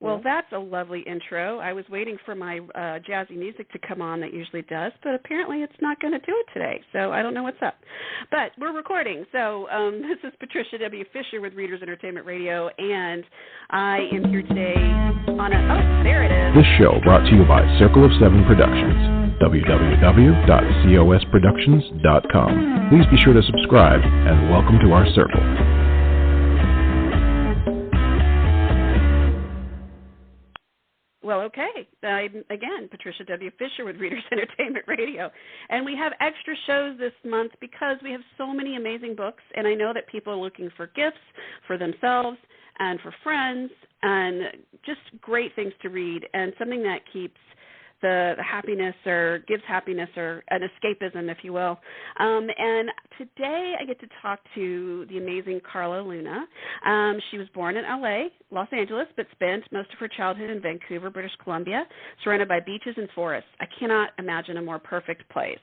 Well, that's a lovely intro. I was waiting for my jazzy music to come on that usually does, but apparently it's not going to do it today, so I don't know what's up. But we're recording, so this is Patricia W. Fisher with Readers Entertainment Radio, and I am here today on there it is. This show brought to you by Circle of Seven Productions, www.cosproductions.com. Please be sure to subscribe, and welcome to our circle. Well, okay. I'm, again, Patricia W. Fisher with Readers Entertainment Radio. And we have extra shows this month because we have so many amazing books, and I know that people are looking for gifts for themselves and for friends and just great things to read and something that keeps the happiness or gives happiness or an escapism, if you will. And today I get to talk to the amazing Karla Luna. She was born in L.A., Los Angeles, but spent most of her childhood in Vancouver, British Columbia, surrounded by beaches and forests. I cannot imagine a more perfect place.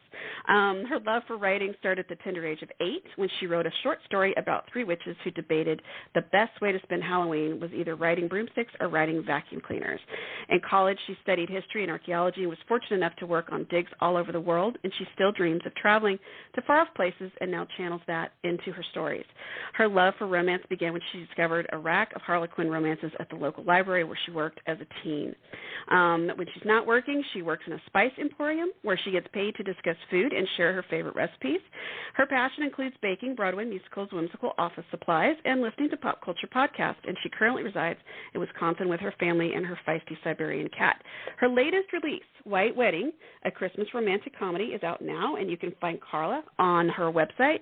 Her love for writing started at the tender age of 8 when she wrote a short story about 3 witches who debated the best way to spend Halloween was either riding broomsticks or riding vacuum cleaners. In college, she studied history and archaeology and was fortunate enough to work on digs all over the world, and she still dreams of traveling to far-off places and now channels that into her stories. Her love for romance began when she discovered a rack of Harlequin romances at the local library where she worked as a teen. When she's not working, she works in a spice emporium where she gets paid to discuss food and share her favorite recipes. Her passion includes baking, Broadway musicals, whimsical office supplies, and listening to pop culture podcasts, and she currently resides in Wisconsin with her family and her feisty Siberian cat. Her latest release, White Wedding, a Christmas romantic comedy, is out now, and you can find Karla on her website,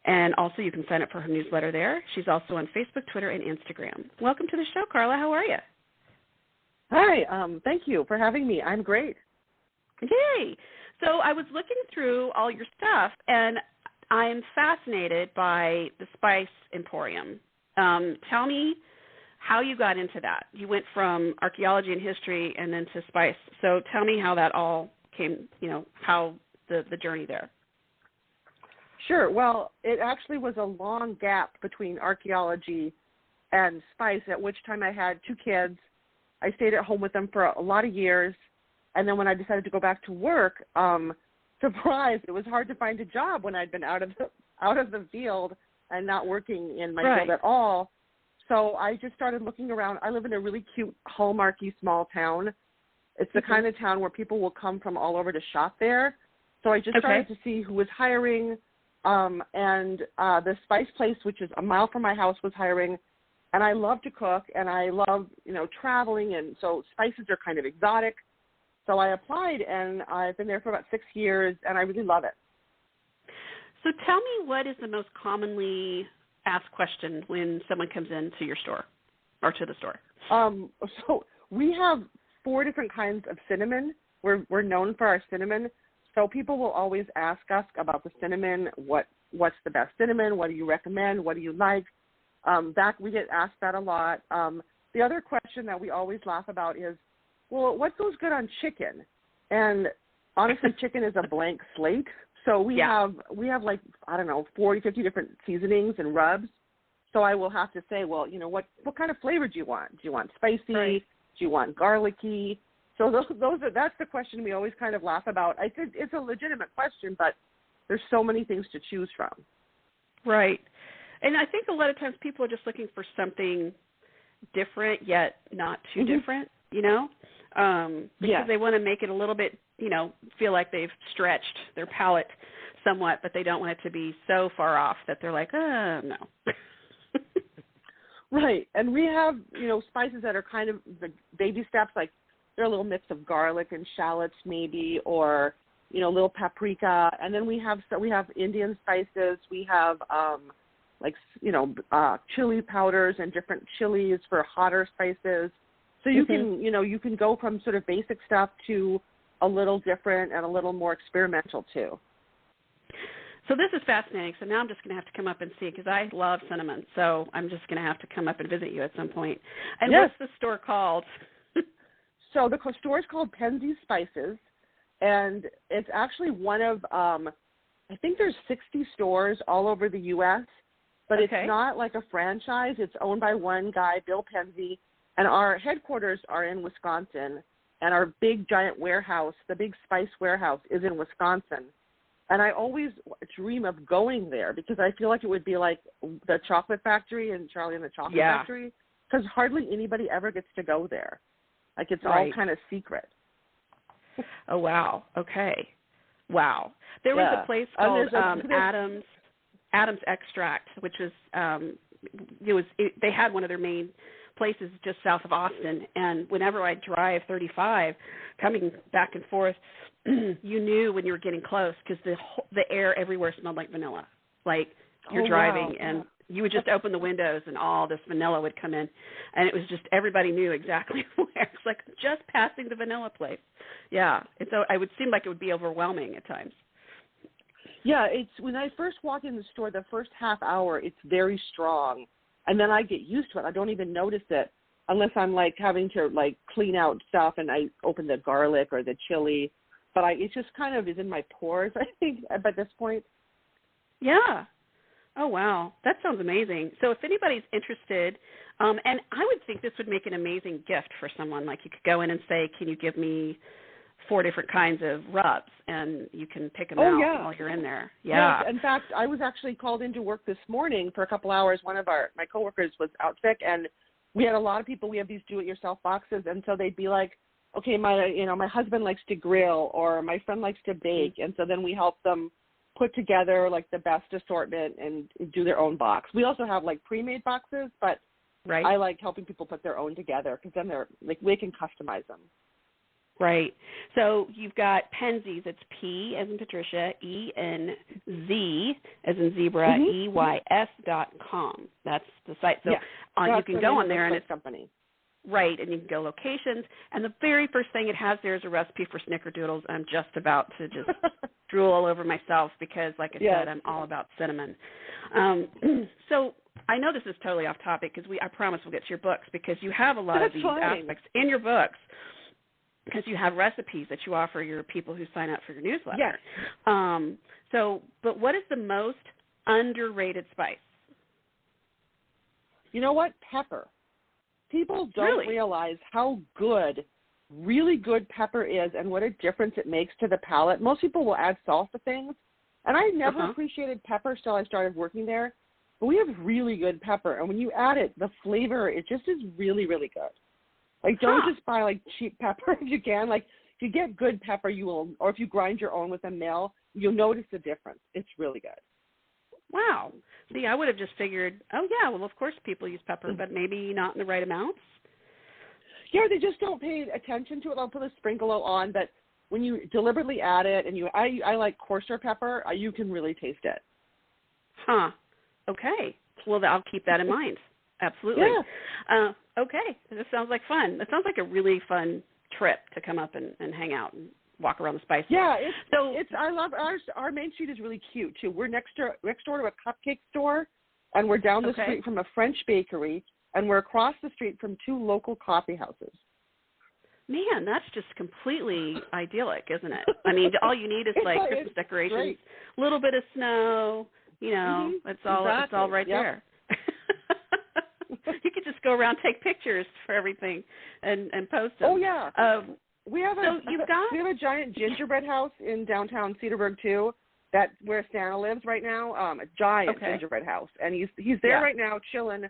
and also you can sign up for her newsletter there. She's also on Facebook, Twitter, and Instagram. Welcome to the show, Karla. How are you? Hi. Thank you for having me. I'm great. Yay. So I was looking through all your stuff, and I'm fascinated by the Spice Emporium. Tell me how you got into that. You went from archaeology and history and then to spice. So tell me how that all came, how the journey there. Sure. Well, it actually was a long gap between archaeology and spice, at which time I had 2 kids. I stayed at home with them for a lot of years. And then when I decided to go back to work, surprise, it was hard to find a job when I'd been out of the field and not working in my field at all. So I just started looking around. I live in a really cute, hallmarky small town. It's the kind of town where people will come from all over to shop there. So I just started to see who was hiring, and the Spice Place, which is a mile from my house, was hiring. And I love to cook, and I love, traveling, and so spices are kind of exotic. So I applied, and I've been there for about 6 years, and I really love it. So tell me, what is the most commonly asked question when someone comes into your store or to the store? So we have 4 different kinds of cinnamon. We're known for our cinnamon. So people will always ask us about the cinnamon. What's the best cinnamon? What do you recommend? What do you like? We get asked that a lot. The other question that we always laugh about is, well, what goes good on chicken? And honestly, chicken is a blank slate. So we have like, 40, 50 different seasonings and rubs. So I will have to say, well, what kind of flavor do you want? Do you want spicy? Right. Do you want garlicky? So that's the question we always kind of laugh about. I think it's a legitimate question, but there's so many things to choose from. Right. And I think a lot of times people are just looking for something different yet not too different, because they want to make it a little bit, feel like they've stretched their palate somewhat, but they don't want it to be so far off that they're like, no. Right. And we have, spices that are kind of the baby steps, like they're a little mix of garlic and shallots maybe, or, little paprika. And then we have Indian spices. We have, chili powders and different chilies for hotter spices. So you can, you can go from sort of basic stuff to a little different and a little more experimental too. So this is fascinating. So now I'm just going to have to come up and see, because I love cinnamon. So I'm just going to have to come up and visit you at some point. And what's the store called? So the store is called Penzeys Spices, and it's actually one of, I think there's 60 stores all over the U.S., but it's not like a franchise. It's owned by one guy, Bill Penzey, And our headquarters are in Wisconsin, and our big giant warehouse, the big spice warehouse, is in Wisconsin. And I always dream of going there because I feel like it would be like the chocolate factory and Charlie and the Chocolate Factory, because hardly anybody ever gets to go there. Like it's all kind of secret. Oh, wow. Okay. Wow. There was a place called Adams Extract, which was they had one of their main places just south of Austin, and whenever I drive 35 coming back and forth, you knew when you were getting close because the air everywhere smelled like vanilla. Like you're driving and you would just open the windows and all this vanilla would come in, and it was just everybody knew exactly where. It's like just passing the vanilla place. Yeah, and so it would seem like it would be overwhelming at times. Yeah, it's when I first walk in the store, the first half hour, it's very strong. And then I get used to it. I don't even notice it unless I'm like having to like clean out stuff and I open the garlic or the chili. But it just kind of is in my pores, I think, by this point. Yeah. Oh, wow. That sounds amazing. So if anybody's interested, and I would think this would make an amazing gift for someone. Like you could go in and say, can you give me 4 different kinds of rubs, and you can pick them out while you're in there. Yeah. Yes. In fact, I was actually called into work this morning for a couple hours. One of my coworkers was out sick, and we had a lot of people. We have these do-it-yourself boxes, and so they'd be like, okay, my husband likes to grill, or my friend likes to bake, and so then we help them put together like the best assortment and do their own box. We also have like pre-made boxes, but I like helping people put their own together because then they're like we can customize them. Right. So you've got Penzeys. It's P as in Patricia, E-N-Z as in zebra, EYS.com. That's the site. So you can go on there and it's company. Right, and you can go locations. And the very first thing it has there is a recipe for snickerdoodles. I'm just about to just drool all over myself because, like I said, I'm all about cinnamon. So I know this is totally off topic because I promise we'll get to your books because you have a lot of these aspects in your books. Because you have recipes that you offer your people who sign up for your newsletter. Yes. But what is the most underrated spice? You know what? Pepper. People don't realize how good, really good pepper is and what a difference it makes to the palate. Most people will add salt to things, and I never appreciated pepper till I started working there. But we have really good pepper, and when you add it, the flavor, it just is really, really good. Like, don't just buy, like, cheap pepper if you can. Like, if you get good pepper, you will, or if you grind your own with a mill, you'll notice the difference. It's really good. Wow. See, I would have just figured, well, of course people use pepper, but maybe not in the right amounts. Yeah, they just don't pay attention to it. I'll put a sprinkle on, but when you deliberately add it, and I like coarser pepper, you can really taste it. Huh. Okay. Well, I'll keep that in mind. Absolutely. Yeah. Okay. This sounds like fun. It sounds like a really fun trip to come up and hang out and walk around the spice store. Yeah, I love our main street is really cute too. We're next door to a cupcake store, and we're down the street from a French bakery, and we're across the street from 2 local coffee houses. Man, that's just completely idyllic, isn't it? I mean, all you need is like Christmas decorations, a little bit of snow, it's all right there. You could just go around, take pictures for everything, and post them. Oh yeah. We have a giant gingerbread house in downtown Cedarburg too. That's where Santa lives right now. A giant gingerbread house, and he's there right now, chilling,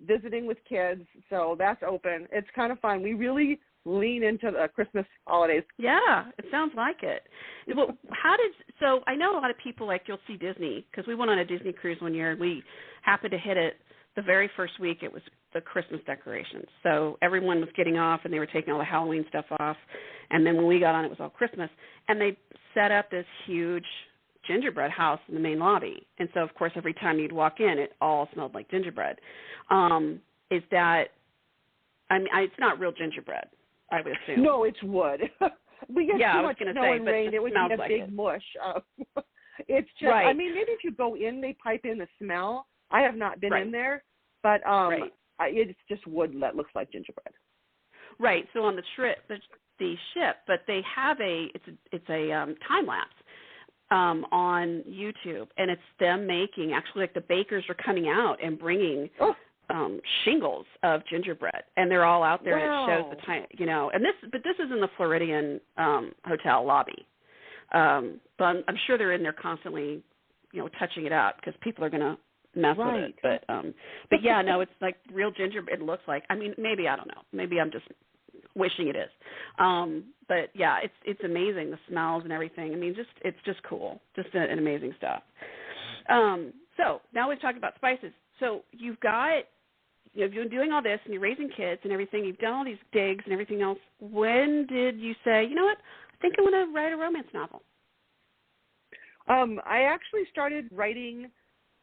visiting with kids. So that's open. It's kind of fun. We really lean into the Christmas holidays. Yeah, it sounds like it. Well, so I know a lot of people, like, you'll see Disney, because we went on a Disney cruise one year, and we happened to hit it the very first week. It was the Christmas decorations. So everyone was getting off, and they were taking all the Halloween stuff off. And then when we got on, it was all Christmas. And they set up this huge gingerbread house in the main lobby. And so, of course, every time you'd walk in, it all smelled like gingerbread. It's not real gingerbread, I would assume. No, it's wood. We get too much snow and rain. It would be a big mush. It's just, I mean, maybe if you go in, they pipe in the smell. I have not been in there, but it's just wood that looks like gingerbread. Right. So on the ship, but they have it's a time lapse on YouTube, and it's them making, actually, like, the bakers are coming out and bringing shingles of gingerbread, and they're all out there, Wow. and it shows the time, and this is in the Floridian hotel lobby. But I'm sure they're in there constantly, touching it up because people are going to mess with it. But yeah, no, it's like real gingerbread. It looks like. I mean, maybe, I don't know. Maybe I'm just wishing it is. But yeah, it's amazing, the smells and everything. I mean, it's just cool, just an amazing stuff. So now we've talked about spices. So you've been doing all this, and you're raising kids and everything. You've done all these digs and everything else. When did you say, you know what, I think I want to write a romance novel? I actually started writing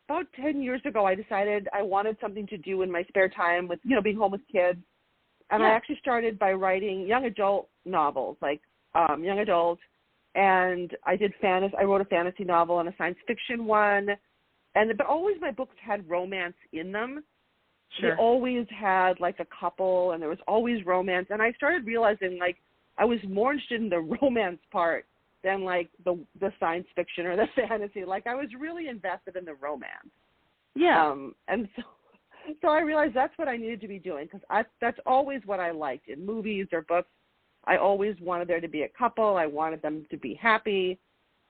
about 10 years ago. I decided I wanted something to do in my spare time with, being home with kids. And I actually started by writing young adult novels, like young adult. And I wrote a fantasy novel and a science fiction one. But always my books had romance in them. Sure. They always had like a couple, and there was always romance. And I started realizing like I was more interested in the romance part than like the science fiction or the fantasy. Like I was really invested in the romance. Yeah. And so I realized that's what I needed to be doing, because that's always what I liked in movies or books. I always wanted there to be a couple. I wanted them to be happy.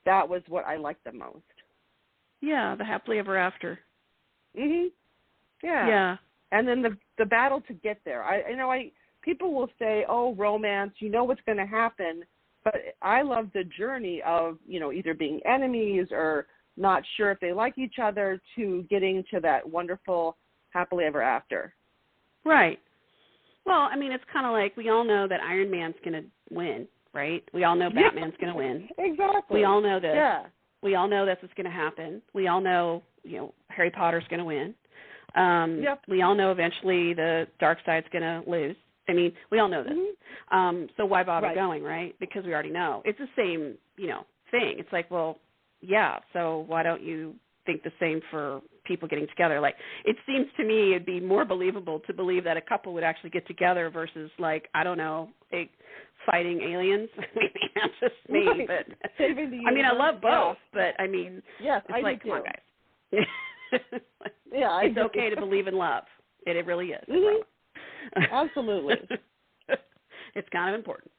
That was what I liked the most. Yeah, the happily ever after. Mhm. Yeah. Yeah. And then the battle to get there. People will say, "Oh, romance, you know what's going to happen," but I love the journey of, either being enemies or not sure if they like each other to getting to that wonderful happily ever after. Right. Well, I mean, it's kind of like we all know that Iron Man's going to win, right? We all know Batman's going to win. Exactly. We all know this. Yeah. We all know this is going to happen. We all know, Harry Potter's going to win. Yep. We all know eventually the dark side's going to lose. I mean, we all know this. Mm-hmm. So why bother Right. going, right? Because we already know. It's the same, thing. It's like, well, yeah, so why don't you think the same for people getting together? Like, it seems to me it'd be more believable to believe that a couple would actually get together versus, like, I don't know, fighting aliens. Maybe that's just me, Right. but Saving the I mean, I universe. love both, but I mean, yes, it's I like, do come too. on, guys. Yeah, it's okay to believe in love. It really is. Mm-hmm. Absolutely. It's kind of important.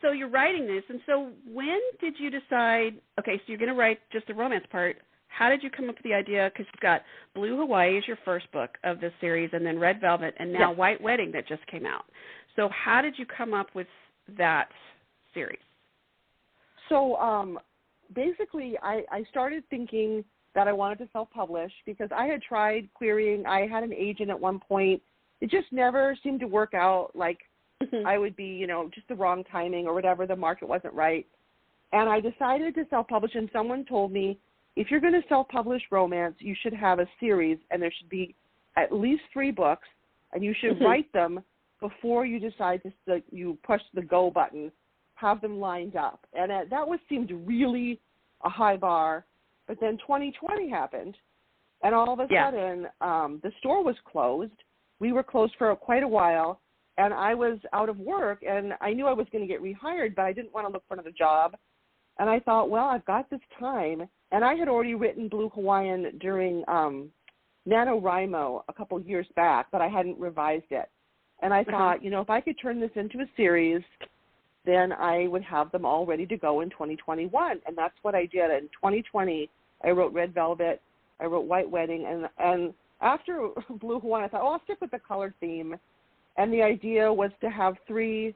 So you're writing this, and so when did you decide, okay, so you're going to write just the romance part. How did you come up with the idea? Because you've got Blue Hawaii is your first book of this series, and then Red Velvet, and now White Wedding that just came out. So how did you come up with that series? So basically, I started thinking that I wanted to self-publish because I had tried querying. I had an agent at one point. It just never seemed to work out. Like, I would be, just the wrong timing or whatever. The market wasn't right. And I decided to self-publish, and someone told me, if you're going to self-publish romance, you should have a series, and there should be at least 3 books, and you should write them before you decide you push the go button, have them lined up. And that seemed really a high bar. But then 2020 happened, and all of a sudden the store was closed. We were closed for quite a while, and I was out of work, and I knew I was going to get rehired, but I didn't want to look for another job. And I thought, well, I've got this time. And I had already written Blue Hawaiian during NaNoWriMo a couple years back, but I hadn't revised it. And I thought, if I could turn this into a series, then I would have them all ready to go in 2021. And that's what I did. In 2020, I wrote Red Velvet, I wrote White Wedding, and after Blue Hawaiian, I thought, I'll stick with the color theme. And the idea was to have 3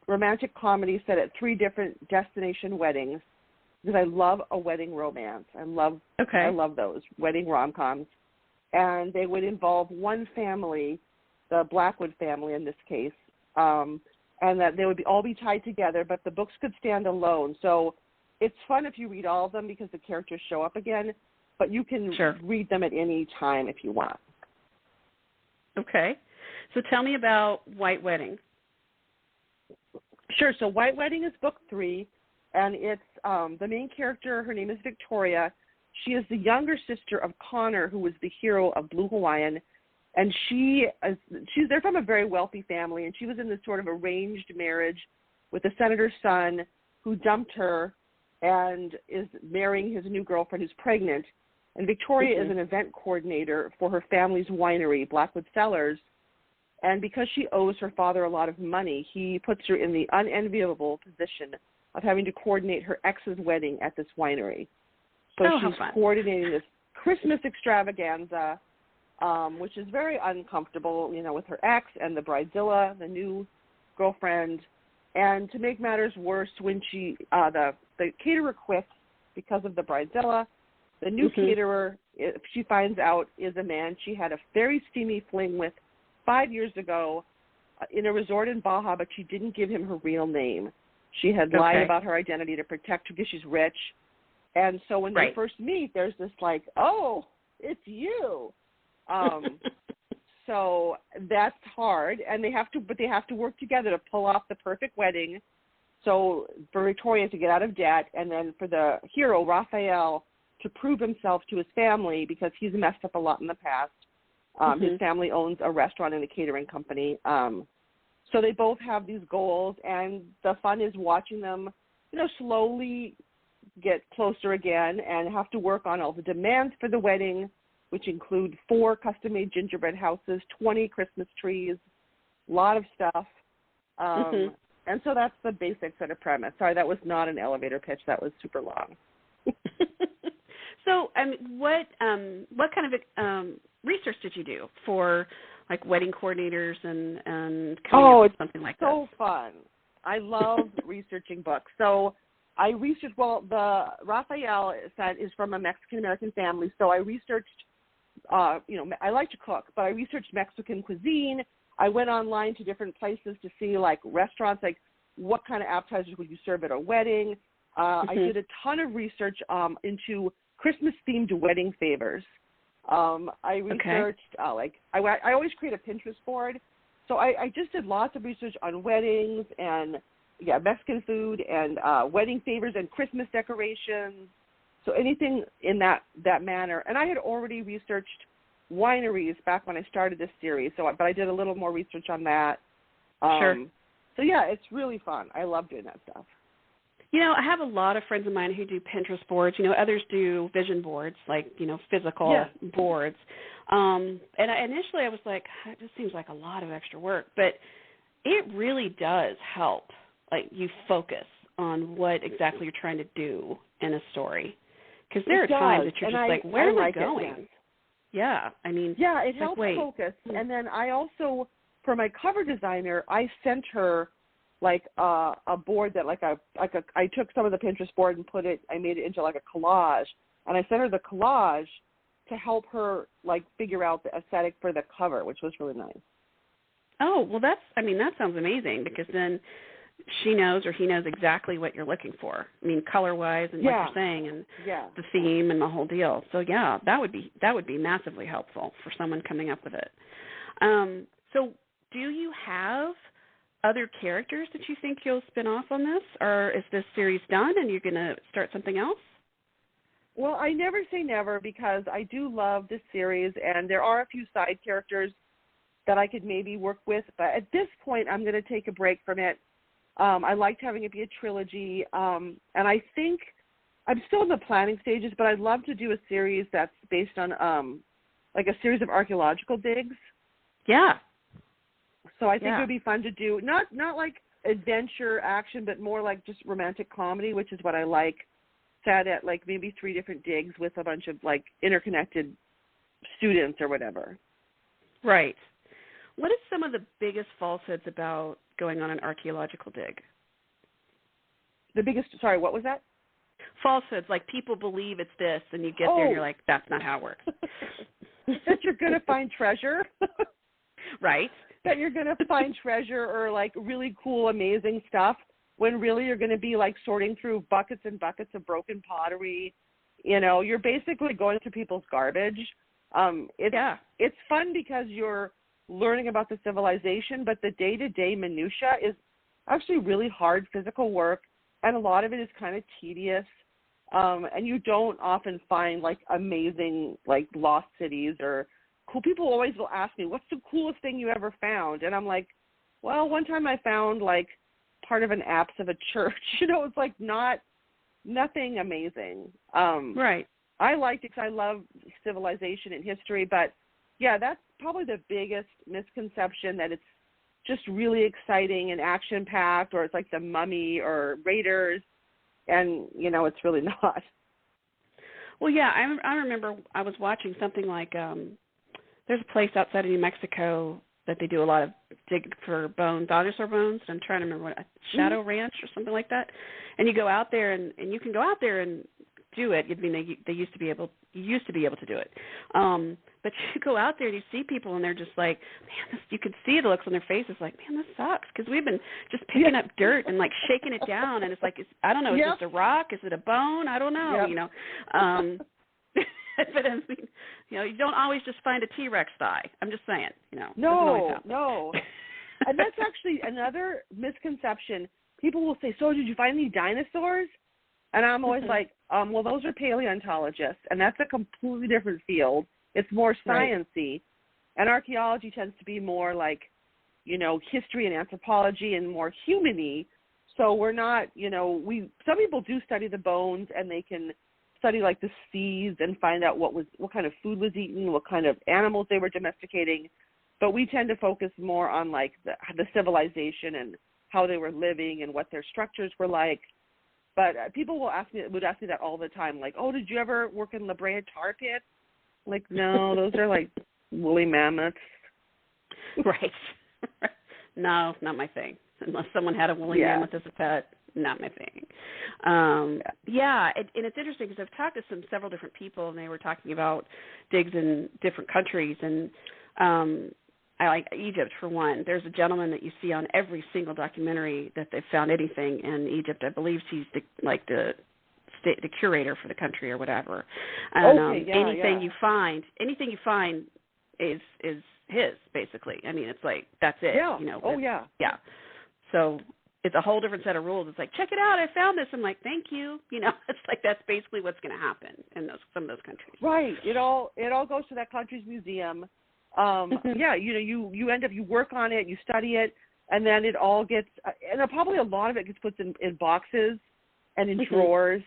romantic comedies set at 3 different destination weddings, because I love a wedding romance. I love those wedding rom-coms. And they would involve one family, the Blackwood family in this case, and that they would all be tied together, but the books could stand alone. So it's fun if you read all of them because the characters show up again, but you can read them at any time if you want. Okay. So tell me about White Wedding. Sure. So White Wedding is book 3, and it's the main character. Her name is Victoria. She is the younger sister of Connor, who was the hero of Blue Hawaiian, and they're from a very wealthy family, and she was in this sort of arranged marriage with the senator's son, who dumped her and is marrying his new girlfriend who's pregnant. And Victoria is an event coordinator for her family's winery, Blackwood Cellars. And because she owes her father a lot of money, he puts her in the unenviable position of having to coordinate her ex's wedding at this winery. So she's coordinating this Christmas extravaganza, which is very uncomfortable, with her ex and the bridezilla, the new girlfriend. And to make matters worse, when the caterer quits because of the bridezilla, the new caterer, she finds out, is a man she had a very steamy fling with 5 years ago in a resort in Baja, but she didn't give him her real name. She had lied about her identity to protect her because she's rich. And so when they first meet, there's this like, oh, it's you. So that's hard, and they have to work together to pull off the perfect wedding. So for Victoria to get out of debt, and then for the hero, Raphael, to prove himself to his family because he's messed up a lot in the past. His family owns a restaurant and a catering company. So they both have these goals, and the fun is watching them, slowly get closer again and have to work on all the demands for the wedding, which include 4 custom-made gingerbread houses, 20 Christmas trees, a lot of stuff. And so that's the basic sort of premise. Sorry, that was not an elevator pitch. That was super long. So, what kind of research did you do for like wedding coordinators and coming up with something like this? Oh, it's so fun. I love researching books. So I researched, the Raphael is from a Mexican-American family, so I researched, I like to cook, but I researched Mexican cuisine. I went online to different places to see, like, restaurants, like, what kind of appetizers would you serve at a wedding. I did a ton of research into Christmas-themed wedding favors. I researched, I always create a Pinterest board. So I just did lots of research on weddings and, Mexican food and wedding favors and Christmas decorations. So anything in that manner. And I had already researched wineries back when I started this series, but I did a little more research on that. Sure. So, it's really fun. I love doing that stuff. I have a lot of friends of mine who do Pinterest boards. Others do vision boards, like, physical boards. And initially I was like, it just seems like a lot of extra work. But it really does help, like, you focus on what exactly you're trying to do in a story. Because there are times that you're just like, where am I going? Yeah, it helps focus. And then I also, for my cover designer, I sent her like a board that I took some of the Pinterest board and I made it into like a collage, and I sent her the collage to help her like figure out the aesthetic for the cover, which was really nice. Oh, well that sounds amazing, because then she knows or he knows exactly what you're looking for. Color-wise and what you're saying, and the theme and the whole deal. So that would be massively helpful for someone coming up with it. So do you have other characters that you think you'll spin off on this, or is this series done and you're going to start something else? Well, I never say never, because I do love this series, and there are a few side characters that I could maybe work with, but at this point I'm going to take a break from it. I liked having it be a trilogy, and I think I'm still in the planning stages, but I'd love to do a series that's based on like a series of archaeological digs. Yeah. So I think it would be fun to do, not like adventure action, but more like just romantic comedy, which is what I like, set at like maybe 3 different digs with a bunch of like interconnected students or whatever. Right. What is some of the biggest falsehoods about going on an archaeological dig? Sorry, what was that? Falsehoods, like people believe it's this, and you get there and you're like, that's not how it works. That you're going to find treasure. Right. That you're going to find treasure or like really cool, amazing stuff, when really you're going to be like sorting through buckets and buckets of broken pottery. You're basically going through people's garbage. It's fun because you're learning about the civilization, but the day-to-day minutia is actually really hard physical work, and a lot of it is kind of tedious. And you don't often find like amazing like lost cities or cool. People always will ask me, what's the coolest thing you ever found? And I'm like, well, one time I found like part of an apse of a church. It's like nothing amazing. Right. I liked it because I love civilization and history. But, yeah, that's probably the biggest misconception, that it's just really exciting and action-packed, or it's like The Mummy or Raiders, and, it's really not. Well, yeah, I remember I was watching something like there's a place outside of New Mexico that they do a lot of dig for bones, dinosaur bones. I'm trying to remember what, Shadow Ranch or something like that. And you go out there, and you can go out there and do it. I mean, you used to be able to do it. But you go out there and you see people, and they're just like, man, you can see the looks on their faces, like, man, this sucks, because we've been just picking up dirt and like shaking it down, and it's like, I don't know, is this a rock? Is it a bone? I don't know, But I mean, you don't always just find a T-Rex thigh. I'm just saying, No. And that's actually another misconception. People will say, so did you find any dinosaurs? And I'm always like, well, those are paleontologists, and that's a completely different field. It's more science-y. Right. And archaeology tends to be more like, history and anthropology and more human-y. So we're not, some people do study the bones, and they can study like the seas and find out what kind of food was eaten, what kind of animals they were domesticating. But we tend to focus more on like the civilization and how they were living and what their structures were like. But people would ask me that all the time, like, oh, did you ever work in La Brea tar pits? Like, no, those are like woolly mammoths. Right. No, not my thing. Unless someone had a woolly mammoth as a pet, not my thing. And it's interesting because I've talked to several different people, and they were talking about digs in different countries, and I like Egypt for one. There's a gentleman that you see on every single documentary that they've found anything in Egypt. I believe he's the curator for the country or whatever. And anything you find is his, basically. I mean, it's like, that's it. Yeah. Yeah. So it's a whole different set of rules. It's like, check it out, I found this. I'm like, thank you. It's like, that's basically what's going to happen in some of those countries. Right. It all goes to that country's museum. You end up, you work on it, you study it, and then it all gets, and probably a lot of it gets put in boxes and in drawers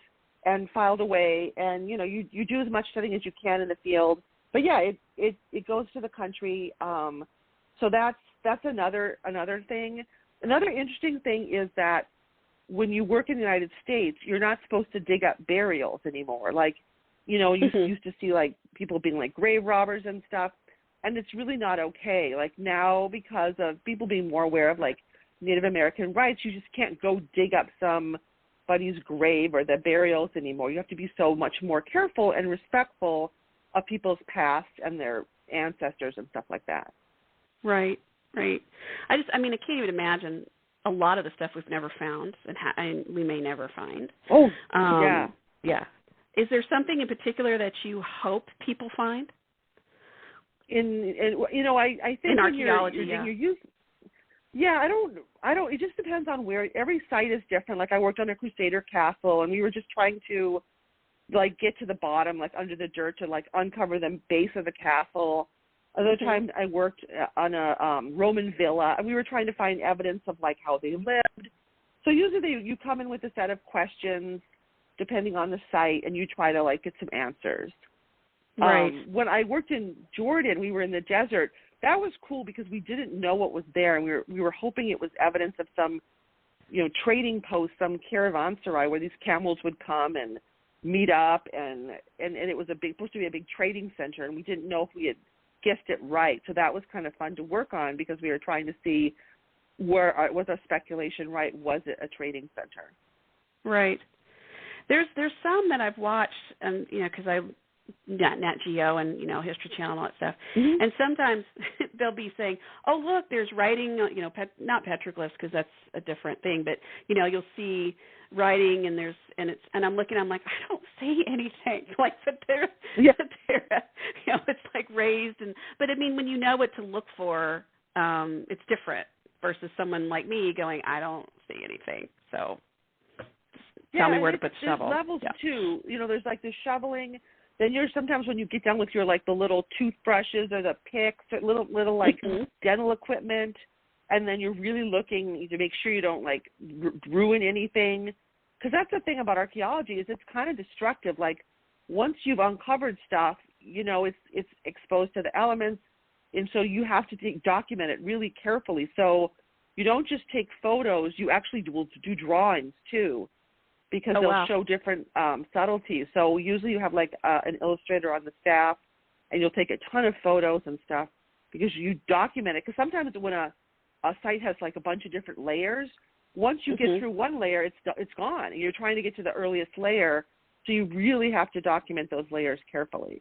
and filed away, and you do as much studying as you can in the field. But it goes to the country. So that's another thing. Another interesting thing is that when you work in the United States, you're not supposed to dig up burials anymore. Like, you used to see like people being like grave robbers and stuff. And it's really not okay. Like now, because of people being more aware of like Native American rights, you just can't go dig up somebody's grave or their burials anymore. You have to be so much more careful and respectful of people's past and their ancestors and stuff like that. Right. I can't even imagine a lot of the stuff we've never found and we may never find. Oh, yeah. Is there something in particular that you hope people find? I think in archaeology, I don't. It just depends on where. Every site is different. Like I worked on a Crusader castle, and we were just trying to, like, get to the bottom, like under the dirt, to like uncover the base of the castle. Other times I worked on a Roman villa, and we were trying to find evidence of like how they lived. So usually you come in with a set of questions, depending on the site, and you try to like get some answers. Right. When I worked in Jordan, we were in the desert. That was cool because we didn't know what was there, and we were hoping it was evidence of some, trading post, some caravanserai where these camels would come and meet up, and it was supposed to be a big trading center, and we didn't know if we had guessed it right. So that was kind of fun to work on because we were trying to see was our speculation right? Was it a trading center? Right. There's some that I've watched, and because I. Nat Geo and History Channel and all that stuff, and sometimes they'll be saying, "Oh, look, there's writing." Not petroglyphs because that's a different thing, but you'll see writing and and I'm looking, I'm like, I don't see anything like that. It's like raised but I mean, when you know what to look for, it's different versus someone like me going, I don't see anything. So tell me where to put the shovel. There's levels too. There's like the shoveling. Then sometimes when you get done with your like the little toothbrushes or the picks or little like dental equipment, and then you're really looking to make sure you don't like ruin anything, because that's the thing about archaeology is it's kind of destructive. Like once you've uncovered stuff, it's exposed to the elements, and so you have to document it really carefully. So you don't just take photos; you actually will do drawings too, because they'll show different subtleties. So usually you have like an illustrator on the staff, and you'll take a ton of photos and stuff because you document it. Because sometimes when a site has like a bunch of different layers, once you get through one layer, it's gone. And you're trying to get to the earliest layer, so you really have to document those layers carefully.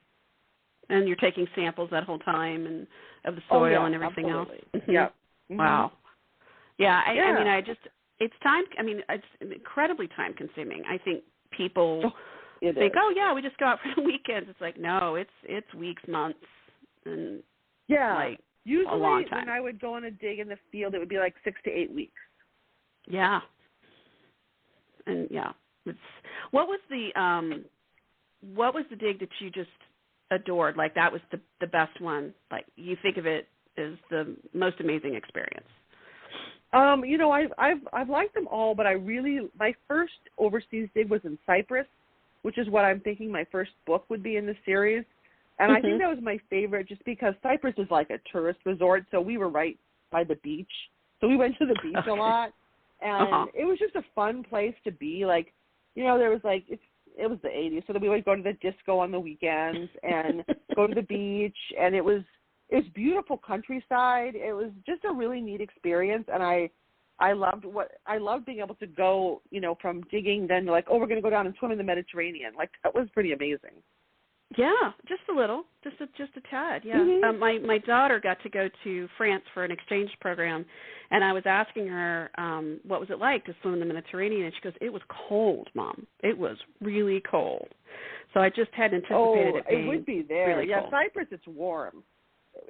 And you're taking samples that whole time and of the soil and everything absolutely. else. Yeah. Wow. Yeah. I mean, it's time. I mean, it's incredibly time consuming. I think people think, oh yeah, we just go out for the weekends. It's like, no, it's weeks, months, and like usually a long time. When I would go on a dig in the field, it would be like 6 to 8 weeks. Yeah. And what was the dig that you just adored? Like that was the best one. Like you think of it as the most amazing experience. I've liked them all, but my first overseas dig was in Cyprus, which is what I'm thinking my first book would be in the series. And I think that was my favorite just because Cyprus is like a tourist resort, so we were right by the beach. So we went to the beach a lot, and it was just a fun place to be. Like, there was like, it was the 80s, so then we would go to the disco on the weekends and go to the beach, and it was beautiful countryside. It was just a really neat experience, and I loved being able to go, from digging then to like, oh, we're going to go down and swim in the Mediterranean. Like that was pretty amazing. Yeah, just a little, just a tad. Yeah. My daughter got to go to France for an exchange program, and I was asking her what was it like to swim in the Mediterranean, and she goes, "It was cold, Mom. It was really cold." So I just had anticipated it being it would be there. Really cold. Cyprus, it's warm.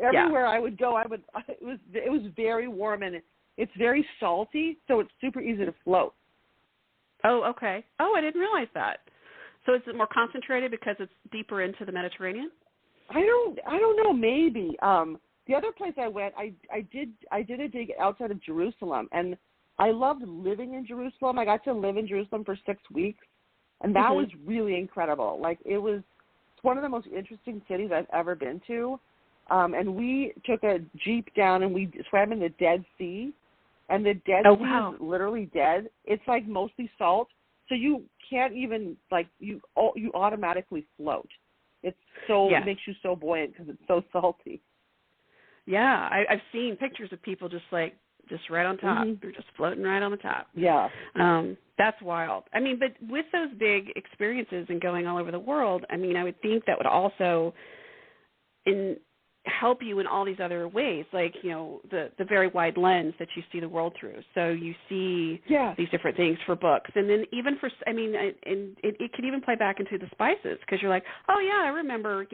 Everywhere I would go, it was very warm, and it's very salty, so it's super easy to float. Oh, okay. Oh, I didn't realize that. So is it more concentrated because it's deeper into the Mediterranean? I don't know. Maybe. The other place I went, I did a dig outside of Jerusalem, and I loved living in Jerusalem. I got to live in Jerusalem for 6 weeks, and that was really incredible. Like it's one of the most interesting cities I've ever been to. And we took a Jeep down and we swam in the Dead Sea, and the Dead Sea is literally dead. It's like mostly salt. So you can't even, like, you automatically float. It makes you so buoyant because it's so salty. Yeah, I've seen pictures of people just right on top. They're just floating right on the top. Yeah. That's wild. I mean, but with those big experiences and going all over the world, I mean, I would think that would also help you in all these other ways, like, the very wide lens that you see the world through. So you see these different things for books. And then even and it can even play back into the spices, because you're like, oh, yeah, I remember,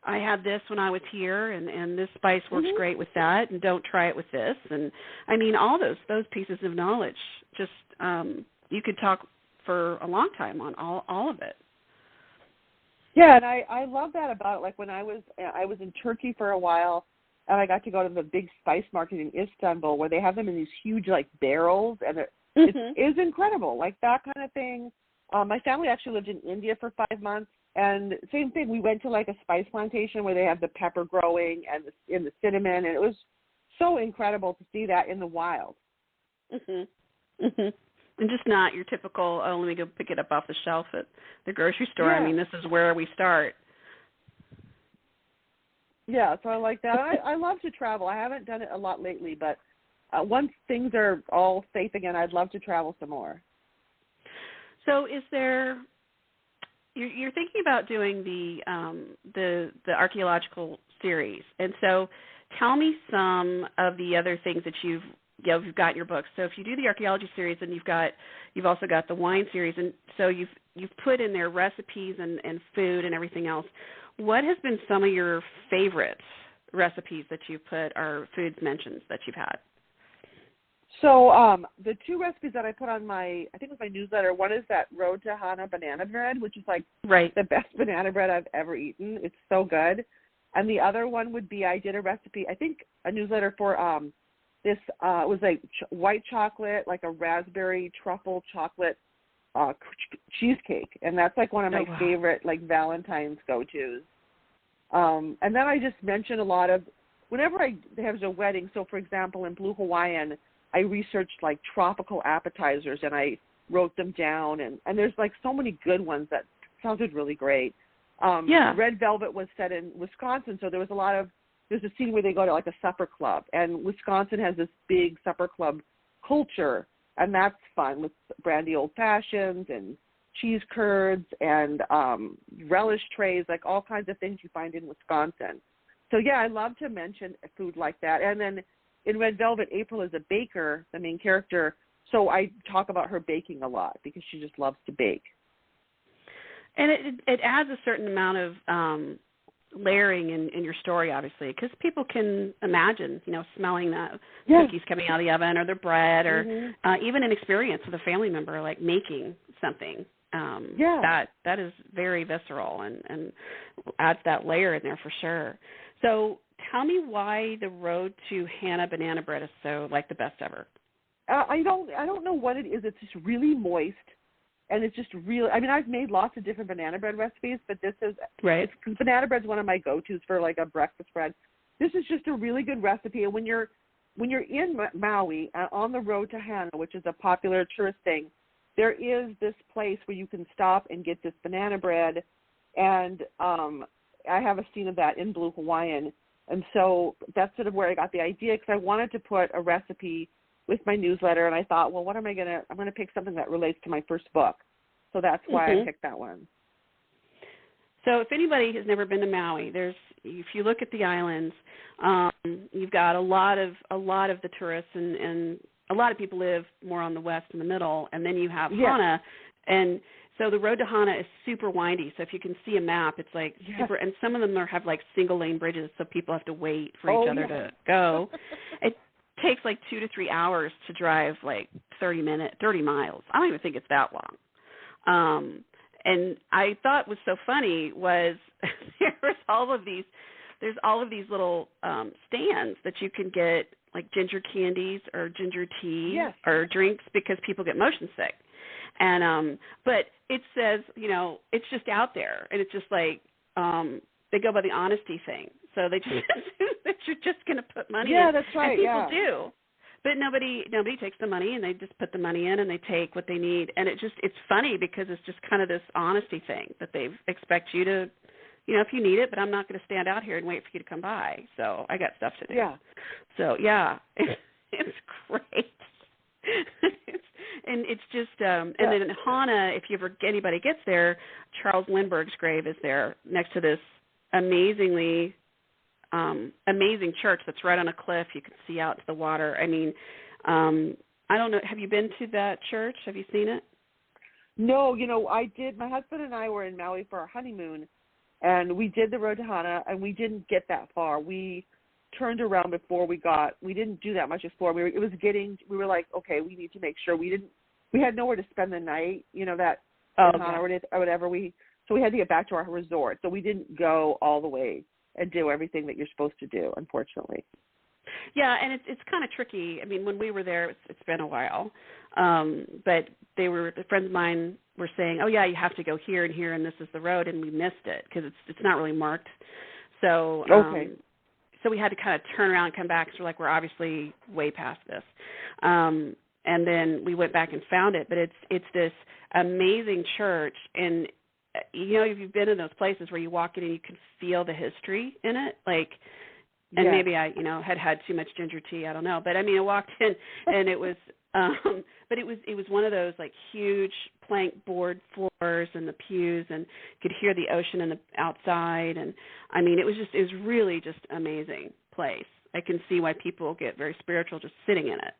I had this when I was here, and this spice works great with that, and don't try it with this. And, I mean, all those pieces of knowledge, just you could talk for a long time on all of it. Yeah, and I love that about it. Like when I was in Turkey for a while, and I got to go to the big spice market in Istanbul where they have them in these huge like barrels, and it is incredible. Like that kind of thing. My family actually lived in India for 5 months, and same thing. We went to like a spice plantation where they have the pepper growing and the cinnamon, and it was so incredible to see that in the wild. And just not your typical, oh, let me go pick it up off the shelf at the grocery store. Yeah. I mean, this is where we start. Yeah, so I like that. I love to travel. I haven't done it a lot lately, but once things are all safe again, I'd love to travel some more. So is there, you're thinking about doing the archaeological series, and so tell me some of the other things that you've got in your books. So if you do the archaeology series, and you've also got the wine series, and so you've put in there recipes and food and everything else. What has been some of your favorite recipes that you've put, or foods mentions that you've had? So the 2 recipes that I put on I think it was my newsletter, one is that Road to Hana banana bread, which is like the best banana bread I've ever eaten. It's so good. And the other one would be, I did a recipe, I think a newsletter for this was like white chocolate, like a raspberry truffle chocolate cheesecake, and that's like one of my favorite like Valentine's go-tos. And then I just mention a lot of whenever there's a wedding. So, for example, in Blue Hawaiian, I researched like tropical appetizers and I wrote them down, and there's like so many good ones that sounded really great. Red Velvet was set in Wisconsin, so there's a scene where they go to like a supper club, and Wisconsin has this big supper club culture, and that's fun with brandy old fashions and cheese curds and relish trays, like all kinds of things you find in Wisconsin. So yeah, I love to mention food like that. And then in Red Velvet, April is a baker, the main character, so I talk about her baking a lot because she just loves to bake. And it adds a certain amount of layering in your story, obviously, because people can imagine, smelling the cookies coming out of the oven or the bread or even an experience with a family member, like making something. That is very visceral and adds that layer in there for sure. So tell me why the road to Hannah Banana Bread is so like the best ever. I don't know what it is. It's just really moist. And it's just really, I mean, I've made lots of different banana bread recipes, but this is, right. Because banana bread's one of my go-tos for like a breakfast bread. This is just a really good recipe. And when you're in Maui on the road to Hana, which is a popular tourist thing, there is this place where you can stop and get this banana bread. And I have a scene of that in Blue Hawaiian. And so that's sort of where I got the idea, because I wanted to put a recipe with my newsletter, and I thought, well, I'm going to pick something that relates to my first book. So that's why I picked that one. So if anybody has never been to Maui, if you look at the islands, you've got a lot of the tourists, and a lot of people live more on the west and the middle, and then you have Hana, and so the road to Hana is super windy. So if you can see a map, it's like super, and some of them have like single lane bridges, so people have to wait for each other to go. It takes like 2 to 3 hours to drive like 30 miles. I don't even think it's that long. And I thought was so funny was there's all of these little stands that you can get like ginger candies or ginger tea or drinks because people get motion sick. And but it says, it's just out there, and it's just like they go by the honesty thing. So they just that you're just going to put money in. Yeah, that's right. And people do. But nobody takes the money, and they just put the money in, and they take what they need. And it's funny because it's just kind of this honesty thing that they expect you to, if you need it, but I'm not going to stand out here and wait for you to come by. So I got stuff to do. Yeah. So, it's great. And it's just, and then in Hana, if anybody gets there, Charles Lindbergh's grave is there next to this amazing church that's right on a cliff. You can see out to the water. I mean, I don't know. Have you been to that church? Have you seen it? No, I did. My husband and I were in Maui for our honeymoon, and we did the road to Hana, and we didn't get that far. We turned around before we didn't do that much explore. We were like, okay, we need to make sure we had nowhere to spend the night, Hana or whatever. So we had to get back to our resort. So we didn't go all the way and do everything that you're supposed to do, unfortunately. Yeah, and it's kind of tricky. I mean, when we were there, it's been a while, but friends of mine were saying, oh yeah, you have to go here and here, and this is the road, and we missed it because it's not really marked. So so we had to kind of turn around and come back. So we're obviously way past this, and then we went back and found it. But it's this amazing church, and if you've been in those places where you walk in and you can feel the history in it, and maybe I, had too much ginger tea, I don't know. But I mean, I walked in and it was, but it was one of those like huge plank board floors and the pews, and you could hear the ocean in the outside. And I mean, it was really just amazing place. I can see why people get very spiritual just sitting in it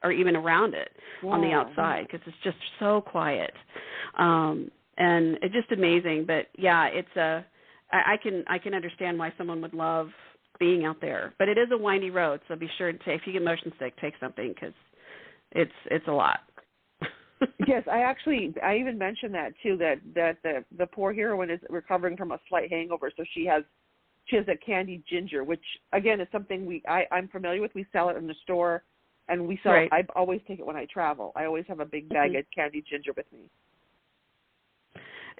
or even around it on the outside, because it's just so quiet. And it's just amazing. But yeah, I can understand why someone would love being out there. But it is a windy road, so be sure to if you get motion sick, take something, because it's a lot. Yes, I even mentioned that too. That the poor heroine is recovering from a slight hangover, so she has a candied ginger, which again is something I'm familiar with. We sell it in the store, and we sell. Right. I always take it when I travel. I always have a big bag of candied ginger with me.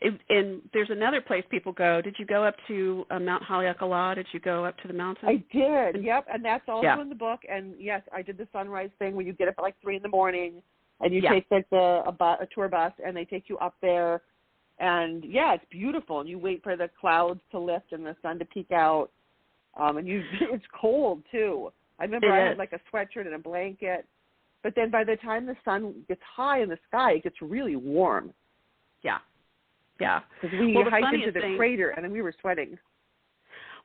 And there's another place people go. Did you go up to Mount Haleakala? Did you go up to the mountain? I did, yep, and that's also Yeah. in the book. And, yes, I did the sunrise thing where you get up at like 3 in the morning and you Yeah. take like a tour bus and they take you up there. And, yeah, it's beautiful. And you wait for the clouds to lift and the sun to peek out. And it's cold, too. I remember I had like a sweatshirt and a blanket. But then by the time the sun gets high in the sky, it gets really warm. Yeah. Yeah. Because we hiked into the crater and then we were sweating.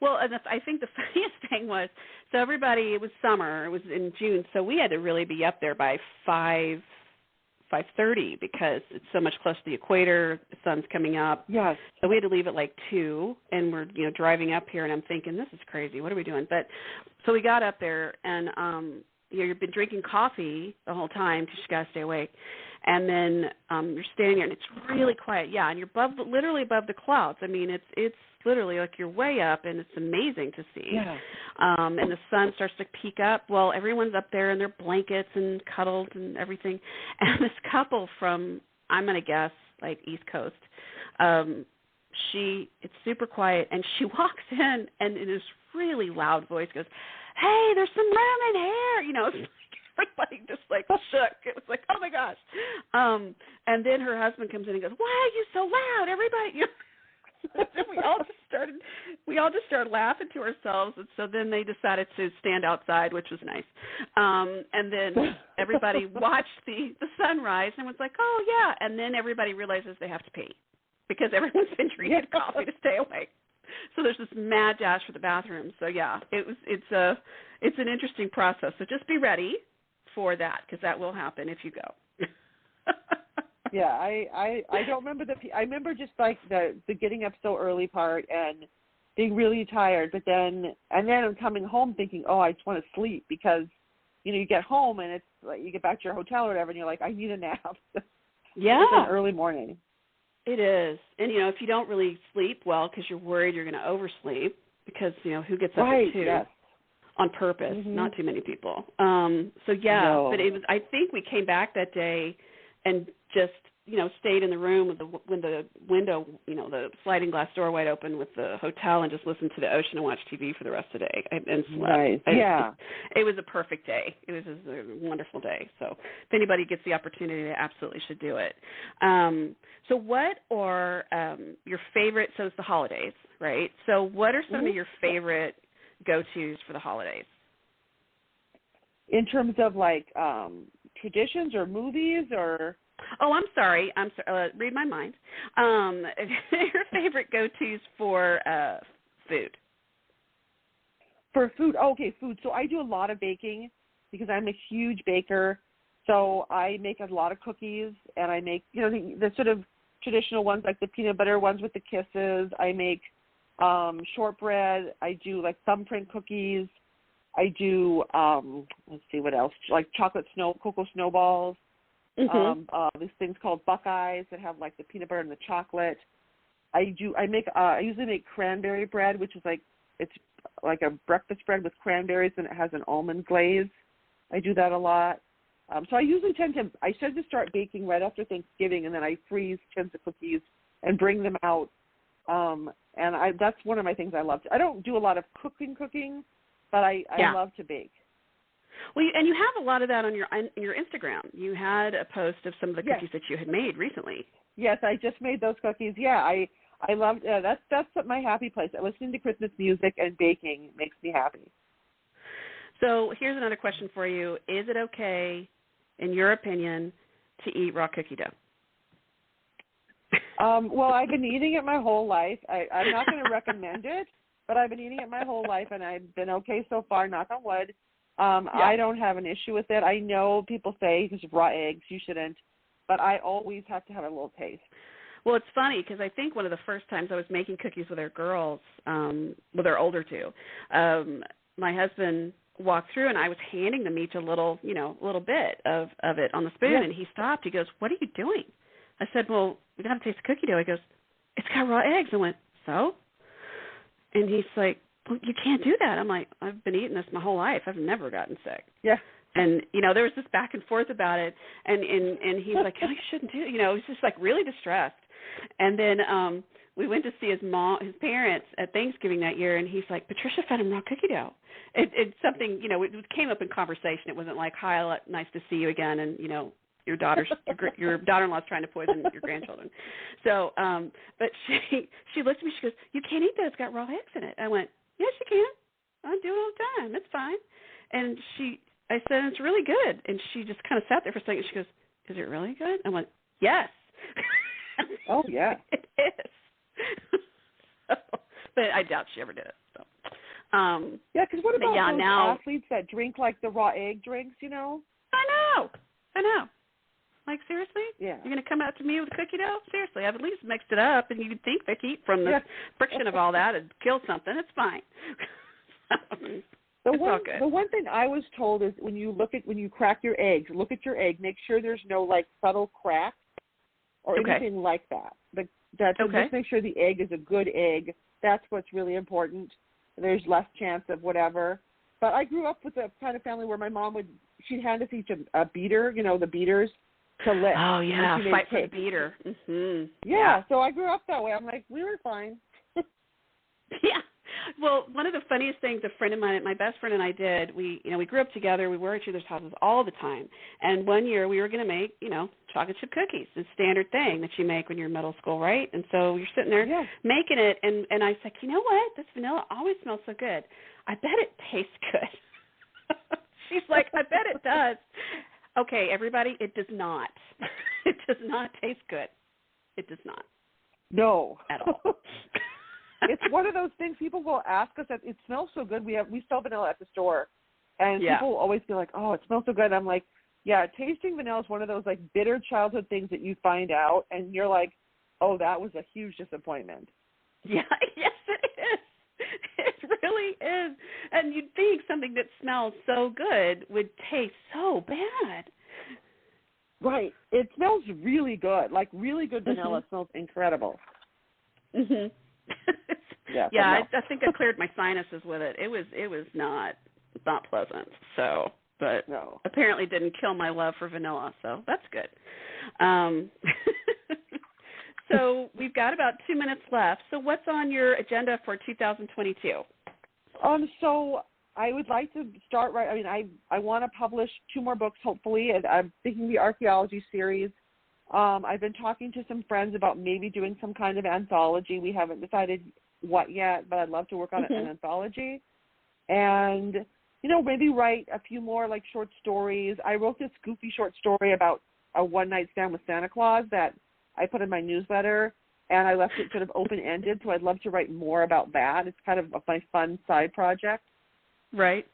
Well, and I think the funniest thing was, so everybody, it was summer, it was in June, so we had to really be up there by 5:30 because it's so much close to the equator, the sun's coming up. Yes. So we had to leave at like 2, and we're, driving up here, and I'm thinking, this is crazy, what are we doing? But so we got up there, and you've been drinking coffee the whole time because you got to stay awake. And then you're standing there, and it's really quiet. Yeah, and you're literally above the clouds. I mean, it's literally like you're way up, and it's amazing to see. Yeah. And the sun starts to peek up. Well, everyone's up there in their blankets and cuddled and everything. And this couple from, I'm going to guess, like East Coast, it's super quiet, and she walks in, and in this really loud voice goes, "Hey, there's some room in here," Everybody just like shook. It was like, oh my gosh. And then her husband comes in and goes, "Why are you so loud? Everybody," we all just started laughing to ourselves. And so then they decided to stand outside, which was nice. And then everybody watched the sunrise and was like, "Oh yeah." And then everybody realizes they have to pee because everyone's been drinking coffee to stay awake. So there's this mad dash for the bathroom. So yeah, it's an interesting process. So just be ready for that because that will happen if you go. Yeah, I don't remember I remember just like the getting up so early part and being really tired, but then I'm coming home thinking, oh, I just want to sleep because you get home and it's like you get back to your hotel or whatever and you're like, I need a nap. Yeah, it's an early morning. It is, and if you don't really sleep well because you're worried you're going to oversleep because who gets up right, at 2? Yes. On purpose, Mm-hmm. Not too many people. So yeah, no. But it was. I think we came back that day and just stayed in the room with the window, the sliding glass door wide open with the hotel and just listened to the ocean and watched TV for the rest of the day and slept. Nice. Yeah. It was a perfect day. It was just a wonderful day. So if anybody gets the opportunity, they absolutely should do it. So what are your favorite? So it's the holidays, right? So what are some of your favorite go-tos for the holidays? In terms of like traditions or movies or? Oh, I'm sorry. Read my mind. Your favorite go-tos for food? For food, okay, food. So I do a lot of baking because I'm a huge baker. So I make a lot of cookies, and I make the sort of traditional ones like the peanut butter ones with the kisses. I make shortbread. I do like thumbprint cookies. I do let's see what else, like cocoa snowballs. Mm-hmm. These things called Buckeyes that have like the peanut butter and the chocolate. I usually make cranberry bread, which is it's like a breakfast bread with cranberries and it has an almond glaze. I do that a lot. So I usually tend to start baking right after Thanksgiving, and then I freeze tins of cookies and bring them out. And that's one of my things I love. I don't do a lot of cooking, but I love to bake. Well, and you have a lot of that on your Instagram. You had a post of some of the cookies that you had made recently. Yes, I just made those cookies. Yeah, I loved that's my happy place. Listening to Christmas music and baking makes me happy. So here's another question for you. Is it okay, in your opinion, to eat raw cookie dough? Well, I've been eating it my whole life. I'm not going to recommend it, but I've been eating it my whole life, and I've been okay so far, knock on wood. I don't have an issue with it. I know people say because of raw eggs you shouldn't, but I always have to have a little taste. Well, it's funny because I think one of the first times I was making cookies with our girls, they're older too, my husband walked through and I was handing them each a little bit of it on the spoon, and he stopped. He goes, "What are you doing?" I said, "Well, we got to taste the cookie dough." He goes, "It's got raw eggs." I went, "So?" And he's like, "Well, you can't do that." I'm like, "I've been eating this my whole life. I've never gotten sick." Yeah. And, there was this back and forth about it. And he's like, "Oh, you shouldn't do it." He was just like really distressed. And then we went to see his parents at Thanksgiving that year, and he's like, Patricia fed him raw cookie dough. It's something, it came up in conversation. It wasn't like, hi, nice to see you again, and, your daughter-in-law's trying to poison your grandchildren. So, but she looked at me, she goes, you can't eat that, it's got raw eggs in it. I went, yes, you can. I do it all the time. It's fine. And I said, it's really good. And she just kind of sat there for a second. She goes, is it really good? I went, yes. Oh, yeah. It is. But I doubt she ever did it. So, yeah, because what about those athletes that drink like the raw egg drinks, I know. Like, seriously? Yeah. You're going to come out to me with cookie dough? Seriously, I've at least mixed it up, and you'd think the heat from the friction of all that would kill something. It's fine. The one thing I was told is when you crack your eggs, look at your egg, make sure there's no like subtle cracks or anything like that. Just make sure the egg is a good egg. That's what's really important. There's less chance of whatever. But I grew up with a kind of family where my mom she'd hand us each a beater, the beaters to lick. Oh yeah, fight for the beater. Mm-hmm. Yeah, so I grew up that way. I'm like, we were fine. Yeah. Well, one of the funniest things a friend of mine, my best friend and I did, we grew up together. We were at each other's houses all the time. And one year we were going to make, chocolate chip cookies, the standard thing that you make when you're in middle school, right? And so you're sitting there making it, and I said, you know what? This vanilla always smells so good. I bet it tastes good. She's like, I bet it does. Okay, everybody, it does not. It does not taste good. It does not. No. At all. It's one of those things people will ask us that it smells so good. We sell vanilla at the store, and people will always be like, "Oh, it smells so good." I'm like, "Yeah, tasting vanilla is one of those like bitter childhood things that you find out, and you're like, oh, that was a huge disappointment." Yeah, yes, it is. It really is. And you'd think something that smells so good would taste so bad. Right. It smells really good. Like really good vanilla smells incredible. Mhm. Yeah, I think I cleared my sinuses with it. It was not pleasant. So, but apparently didn't kill my love for vanilla. So that's good. So we've got about 2 minutes left. So what's on your agenda for 2022? So I would like to start right. I mean, I want to publish 2 more books, hopefully. And I'm thinking the archaeology series. I've been talking to some friends about maybe doing some kind of anthology. We haven't decided what yet, but I'd love to work on an anthology. And, maybe write a few more like short stories. I wrote this goofy short story about a one-night stand with Santa Claus that I put in my newsletter, and I left it sort of open-ended, so I'd love to write more about that. It's kind of my fun side project. Right.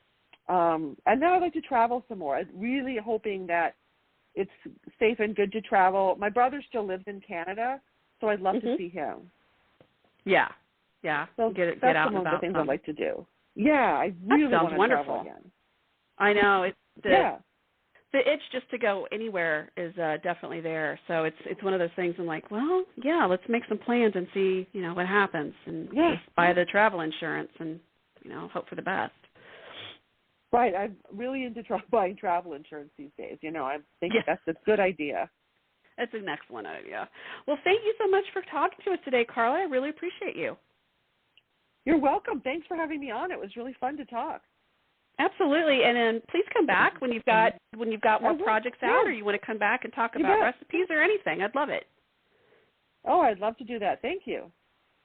And then I'd like to travel some more. I'm really hoping that it's safe and good to travel. My brother still lives in Canada, so I'd love to see him. Yeah. So get out and that's some of about. the things I'd like to do. Yeah, I really want to travel again. I know. The itch just to go anywhere is definitely there. So it's one of those things I'm like, well, yeah, let's make some plans and see, what happens, and just buy the travel insurance and, hope for the best. Right. I'm really into buying travel insurance these days. I'm thinking that's a good idea. That's an excellent idea. Well, thank you so much for talking to us today, Carla. I really appreciate you. You're welcome. Thanks for having me on. It was really fun to talk. Absolutely. And then please come back when you've got more projects out, or you want to come back and talk about recipes or anything. I'd love it. Oh, I'd love to do that. Thank you.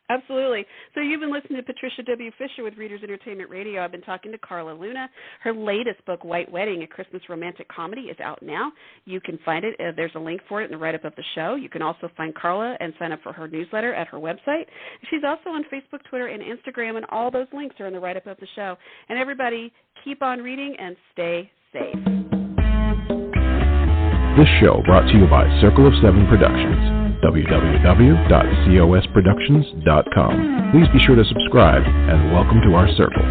Absolutely. So you've been listening to Patricia W. Fisher with Readers Entertainment Radio. I've been talking to Carla Luna. Her latest book, White Wedding, a Christmas romantic comedy, is out now. You can find it. There's a link for it in the write-up of the show. You can also find Carla and sign up for her newsletter at her website. She's also on Facebook, Twitter, and Instagram, and all those links are in the write-up of the show. And everybody, keep on reading and stay safe. This show brought to you by Circle of Seven Productions. www.cosproductions.com. Please be sure to subscribe and welcome to our circle.